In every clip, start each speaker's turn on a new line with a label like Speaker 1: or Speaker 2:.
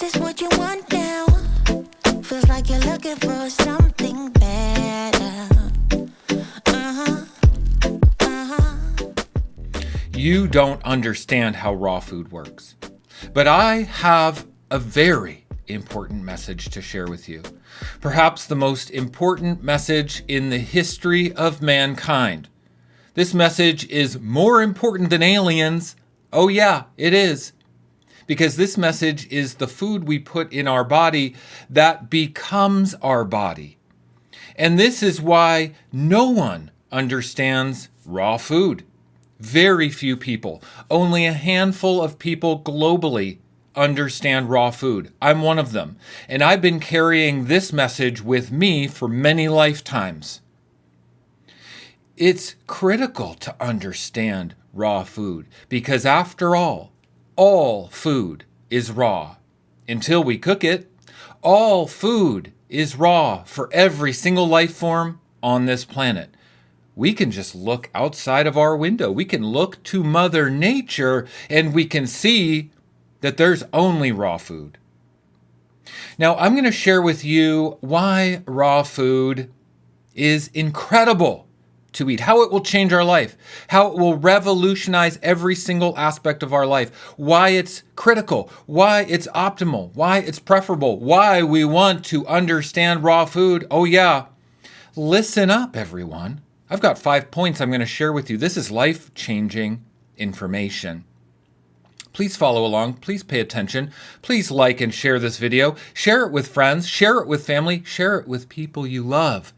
Speaker 1: this what you want now? Feels like you're looking for something better.
Speaker 2: You don't understand how raw food works, but I have a very important message to share with you. Perhaps the most important message in the history of mankind. This message is more important than aliens. Oh yeah, it is. Because this message is the food we put in our body that becomes our body. And this is why no one understands raw food. Very few people, only a handful of people globally understand raw food. I'm one of them. And I've been carrying this message with me for many lifetimes. It's critical to understand raw food because after all food is raw. Until we cook it, all food is raw for every single life form on this planet. We can just look outside of our window. We can look to Mother Nature and we can see that there's only raw food. Now, I'm going to share with you why raw food is incredible to eat, how it will change our life, how it will revolutionize every single aspect of our life, why it's critical, why it's optimal, why it's preferable, why we want to understand raw food. Oh yeah, listen up, everyone. I've got 5 points I'm going to share with you. This is life-changing information. Please follow along. Please pay attention. Please like and share this video. Share it with friends. Share it with family. Share it with people you love.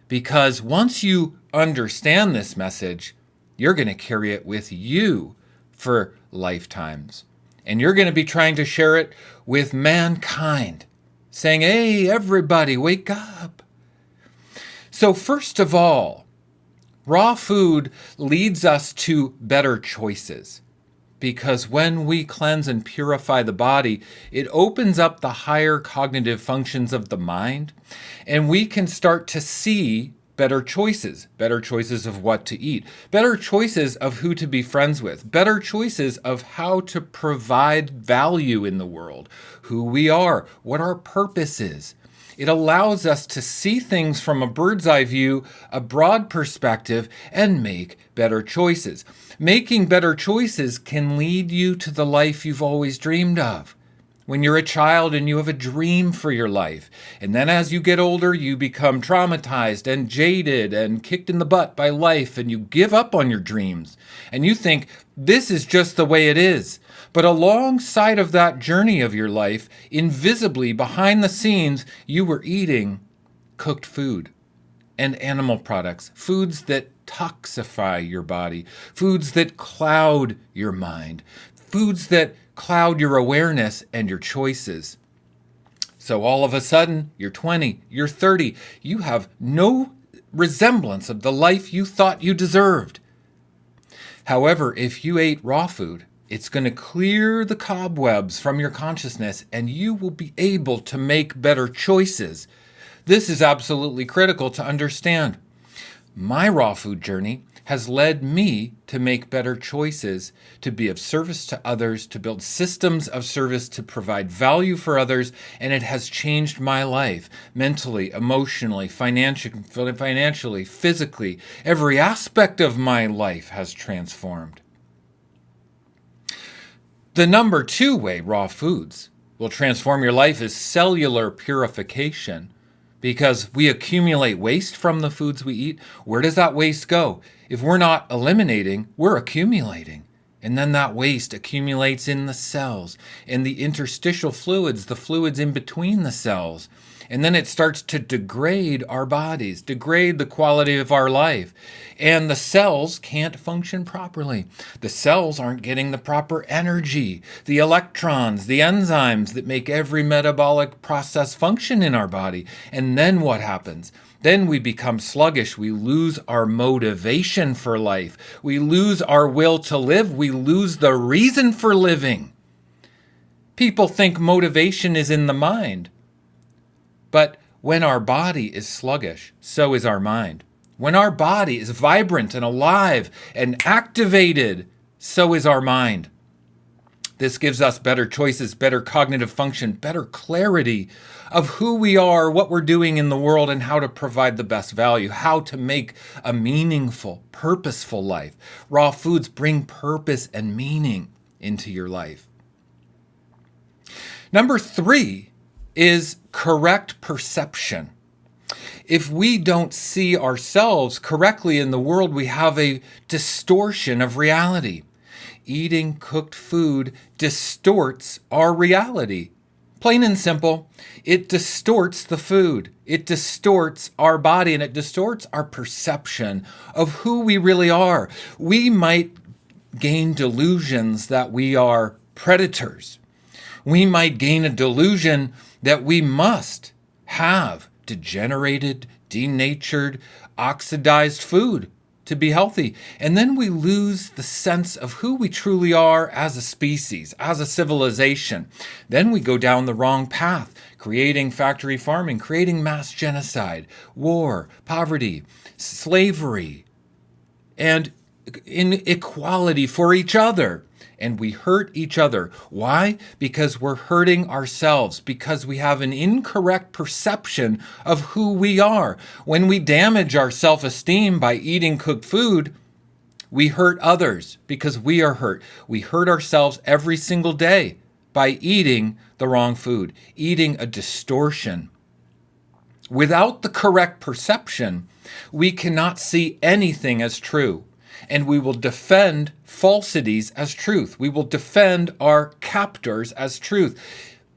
Speaker 2: Because once you understand this message, you're going to carry it with you for lifetimes. And you're going to be trying to share it with mankind, saying, hey, everybody, wake up. So first of all, raw food leads us to better choices because when we cleanse and purify the body, it opens up the higher cognitive functions of the mind, and we can start to see better choices of what to eat, better choices of who to be friends with, better choices of how to provide value in the world, who we are, what our purpose is. It allows us to see things from a bird's eye view, a broad perspective, and make better choices. Making better choices can lead you to the life you've always dreamed of. When you're a child and you have a dream for your life, and then as you get older, you become traumatized and jaded and kicked in the butt by life, and you give up on your dreams, and you think, this is just the way it is. But alongside of that journey of your life, invisibly behind the scenes, you were eating cooked food and animal products, foods that toxify your body, foods that cloud your mind, foods that cloud your awareness and your choices. So all of a sudden, you're 20, you're 30, you have no resemblance of the life you thought you deserved. However, if you ate raw food, it's going to clear the cobwebs from your consciousness and you will be able to make better choices. This is absolutely critical to understand. My raw food journey has led me to make better choices, to be of service to others, to build systems of service, to provide value for others, and it has changed my life mentally, emotionally, financially, physically. Every aspect of my life has transformed. The number 2 way raw foods will transform your life is cellular purification. Because we accumulate waste from the foods we eat. Where does that waste go? If we're not eliminating, we're accumulating. And then that waste accumulates in the cells, in the interstitial fluids, the fluids in between the cells. And then it starts to degrade our bodies, degrade the quality of our life. And the cells can't function properly. The cells aren't getting the proper energy, the electrons, the enzymes that make every metabolic process function in our body. And then what happens? Then we become sluggish. We lose our motivation for life. We lose our will to live. We lose the reason for living. People think motivation is in the mind. But when our body is sluggish, so is our mind. When our body is vibrant and alive and activated, so is our mind. This gives us better choices, better cognitive function, better clarity of who we are, what we're doing in the world, and how to provide the best value, how to make a meaningful, purposeful life. Raw foods bring purpose and meaning into your life. Number 3 is correct perception. If we don't see ourselves correctly in the world, we have a distortion of reality. Eating cooked food distorts our reality. Plain and simple, it distorts the food. It distorts our body, and it distorts our perception of who we really are. We might gain delusions that we are predators. We might gain a delusion that we must have degenerated, denatured, oxidized food to be healthy. And then we lose the sense of who we truly are as a species, as a civilization. Then we go down the wrong path, creating factory farming, creating mass genocide, war, poverty, slavery, and inequality for each other. And we hurt each other. Why? Because we're hurting ourselves, because we have an incorrect perception of who we are. When we damage our self-esteem by eating cooked food, we hurt others because we are hurt. We hurt ourselves every single day by eating the wrong food, eating a distortion. Without the correct perception, we cannot see anything as true. And we will defend falsities as truth. We will defend our captors as truth.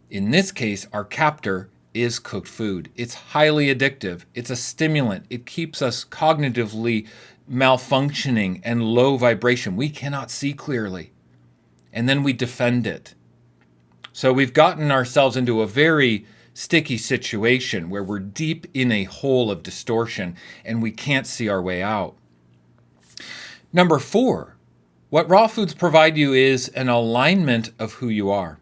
Speaker 2: In this case, our captor is cooked food. It's highly addictive. It's a stimulant. It keeps us cognitively malfunctioning and low vibration. We cannot see clearly. And then we defend it. So we've gotten ourselves into a very sticky situation where we're deep in a hole of distortion and we can't see our way out. Number 4, what raw foods provide you is an alignment of who you are.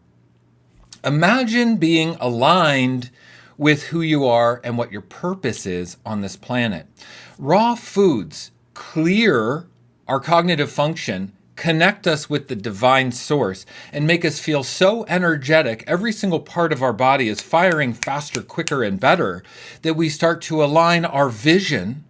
Speaker 2: Imagine being aligned with who you are and what your purpose is on this planet. Raw foods clear our cognitive function, connect us with the divine source, and make us feel so energetic. Every single part of our body is firing faster, quicker, and better that we start to align our vision,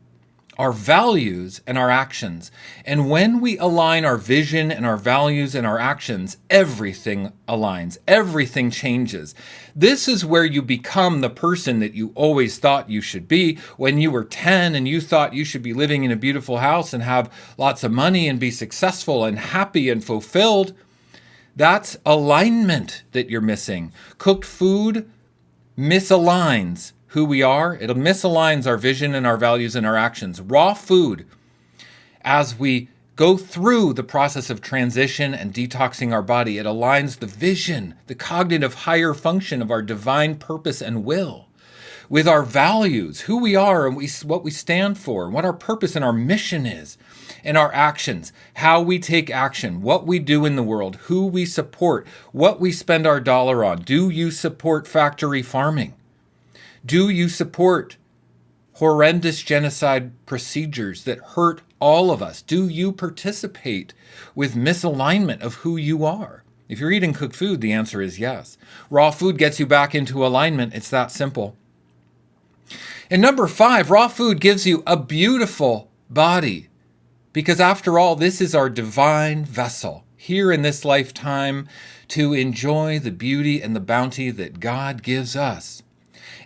Speaker 2: our values, and our actions. And when we align our vision and our values and our actions, everything aligns, everything changes. This is where you become the person that you always thought you should be. When you were 10 and you thought you should be living in a beautiful house and have lots of money and be successful and happy and fulfilled, that's alignment that you're missing. Cooked food misaligns who we are. It misaligns our vision and our values and our actions. Raw food, as we go through the process of transition and detoxing our body, it aligns the vision, the cognitive higher function of our divine purpose and will with our values, who we are and what we stand for, what our purpose and our mission is, and our actions, how we take action, what we do in the world, who we support, what we spend our dollar on. Do you support factory farming? Do you support horrendous genocide procedures that hurt all of us? Do you participate with misalignment of who you are? If you're eating cooked food, the answer is yes. Raw food gets you back into alignment. It's that simple. And number 5, raw food gives you a beautiful body. Because after all, this is our divine vessel here in this lifetime to enjoy the beauty and the bounty that God gives us.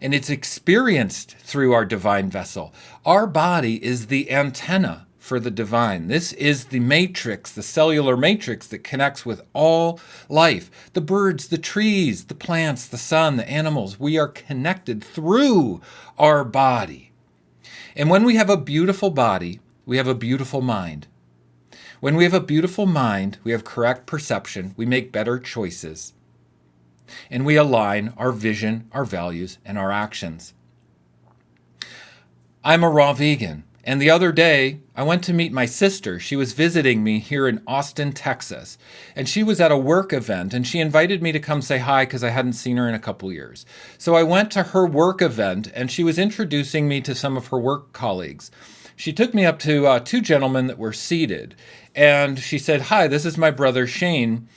Speaker 2: And it's experienced through our divine vessel. Our body is the antenna for the divine. This is the matrix, the cellular matrix that connects with all life. The birds, the trees, the plants, the sun, the animals. We are connected through our body. And when we have a beautiful body, we have a beautiful mind. When we have a beautiful mind, we have correct perception. We make better choices. And we align our vision, our values, and our actions. I'm a raw vegan. And the other day, I went to meet my sister. She was visiting me here in Austin, Texas. And she was at a work event, and she invited me to come say hi because I hadn't seen her in a couple years. So I went to her work event, and she was introducing me to some of her work colleagues. She took me up to 2 gentlemen that were seated. And she said, "Hi, this is my brother Shane.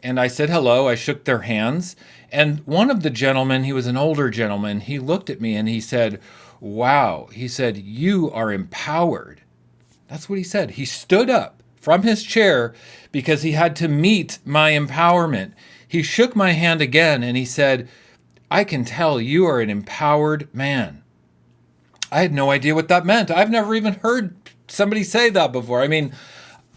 Speaker 2: and I said hello. I shook their hands. And one of the gentlemen, he was an older gentleman, he looked at me and he said, wow, he said, you are empowered. That's what he said. He stood up from his chair because he had to meet my empowerment. He shook my hand again and he said, I can tell you are an empowered man. I had no idea what that meant. I've never even heard somebody say that before. I mean,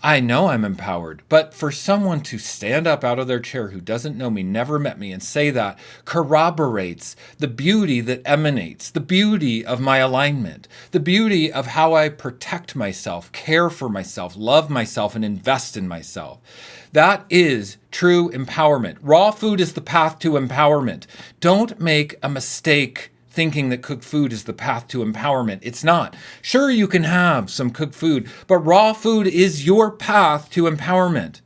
Speaker 2: I know I'm empowered, but for someone to stand up out of their chair who doesn't know me, never met me, and say that corroborates the beauty that emanates, the beauty of my alignment, the beauty of how I protect myself, care for myself, love myself, and invest in myself. That is true empowerment. Raw food is the path to empowerment. Don't make a mistake thinking that cooked food is the path to empowerment. It's not. Sure, you can have some cooked food, but raw food is your path to empowerment.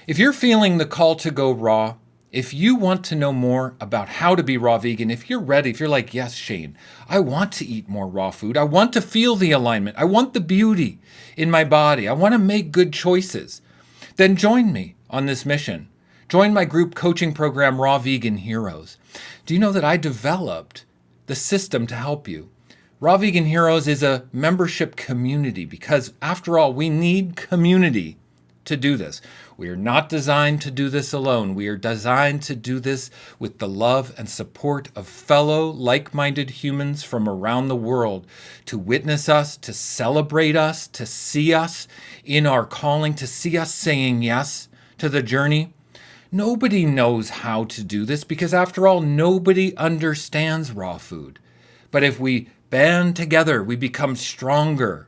Speaker 2: If you're feeling the call to go raw, if you want to know more about how to be raw vegan, if you're ready, if you're like, yes, Shane, I want to eat more raw food. I want to feel the alignment. I want the beauty in my body. I want to make good choices. Then join me on this mission. Join my group coaching program, Raw Vegan Heroes. Do you know that I developed the system to help you? Raw Vegan Heroes is a membership community because, after all, we need community to do this. We are not designed to do this alone. We are designed to do this with the love and support of fellow like-minded humans from around the world to witness us, to celebrate us, to see us in our calling, to see us saying yes to the journey. Nobody knows how to do this because, after all, nobody understands raw food. But if we band together, we become stronger.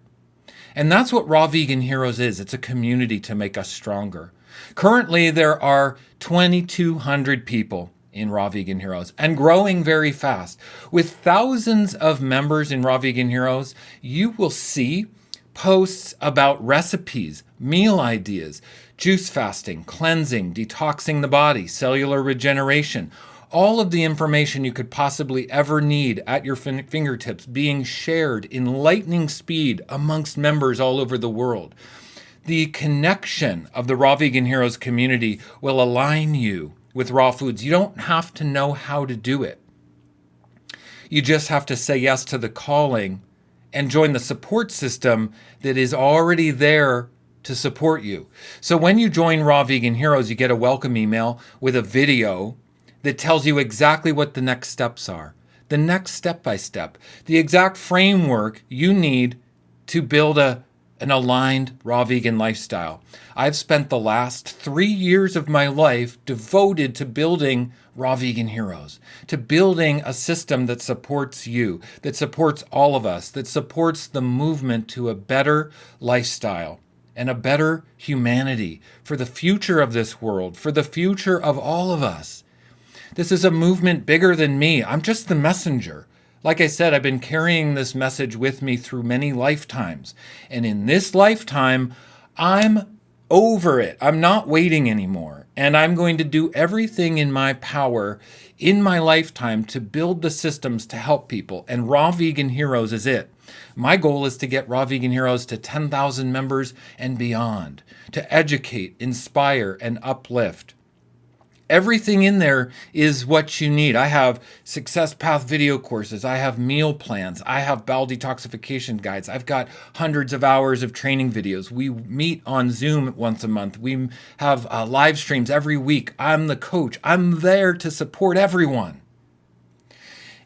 Speaker 2: And that's what Raw Vegan Heroes is. It's a community to make us stronger. Currently, there are 2,200 people in Raw Vegan Heroes and growing very fast. With thousands of members in Raw Vegan Heroes, you will see posts about recipes, meal ideas, juice fasting, cleansing, detoxing the body, cellular regeneration, all of the information you could possibly ever need at your fingertips being shared in lightning speed amongst members all over the world. The connection of the Raw Vegan Heroes community will align you with raw foods. You don't have to know how to do it. You just have to say yes to the calling and join the support system that is already there to support you. So when you join Raw Vegan Heroes, you get a welcome email with a video that tells you exactly what the next steps are, the next step-by-step, the exact framework you need to build an aligned raw vegan lifestyle. I've spent the last 3 years of my life devoted to building Raw Vegan Heroes, to building a system that supports you, that supports all of us, that supports the movement to a better lifestyle and a better humanity for the future of this world, for the future of all of us. This is a movement bigger than me. I'm just the messenger. Like I said, I've been carrying this message with me through many lifetimes. And in this lifetime, I'm over it. I'm not waiting anymore. And I'm going to do everything in my power in my lifetime to build the systems to help people. And Raw Vegan Heroes is it. My goal is to get Raw Vegan Heroes to 10,000 members and beyond, to educate, inspire, and uplift. Everything in there is what you need. I have Success Path video courses. I have meal plans. I have bowel detoxification guides. I've got hundreds of hours of training videos. We meet on Zoom once a month. We have live streams every week. I'm the coach. I'm there to support everyone.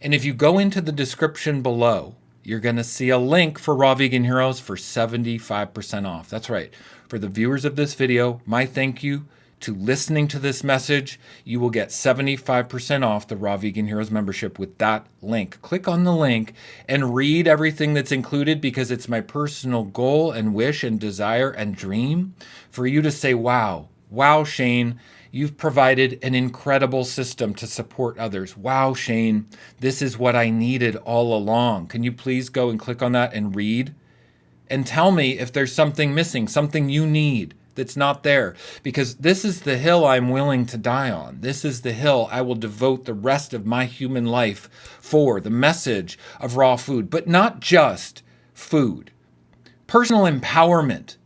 Speaker 2: And if you go into the description below, you're going to see a link for Raw Vegan Heroes for 75% off. That's right. For the viewers of this video, my thank you to listening to this message. You will get 75% off the Raw Vegan Heroes membership with that link. Click on the link and read everything that's included, because it's my personal goal and wish and desire and dream for you to say, wow, Shane, you've provided an incredible system to support others. Wow, Shane, this is what I needed all along. Can you please go and click on that and read? And tell me if there's something missing, something you need that's not there, because this is the hill I'm willing to die on. This is the hill I will devote the rest of my human life for, the message of raw food, but not just food. Personal empowerment,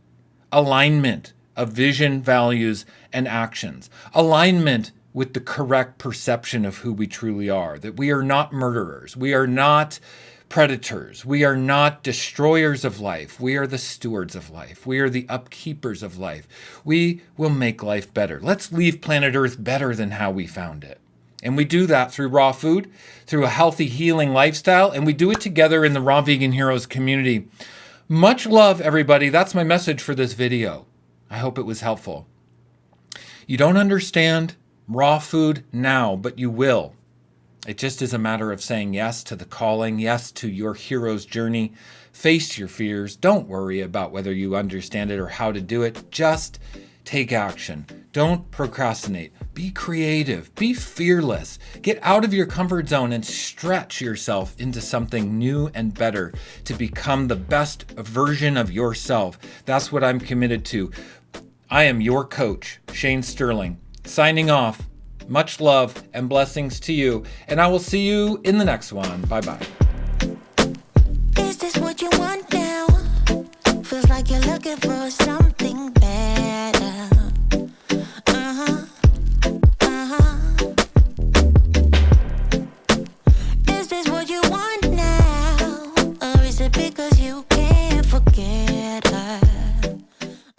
Speaker 2: alignment, of vision, values, and actions. Alignment with the correct perception of who we truly are, that we are not murderers. We are not predators. We are not destroyers of life. We are the stewards of life. We are the upkeepers of life. We will make life better. Let's leave planet Earth better than how we found it. And we do that through raw food, through a healthy, healing lifestyle, and we do it together in the Raw Vegan Heroes community. Much love, everybody. That's my message for this video. I hope it was helpful. You don't understand raw food now, but you will. It just is a matter of saying yes to the calling, yes to your hero's journey. Face your fears. Don't worry about whether you understand it or how to do it. Just take action. Don't procrastinate. Be creative. Be fearless. Get out of your comfort zone and stretch yourself into something new and better to become the best version of yourself. That's what I'm committed to. I am your coach, Shane Sterling, signing off. Much love and blessings to you, and I will see you in the next one. Bye-bye.
Speaker 1: Is this what you want now? Feels like you're looking for something better. Is this what you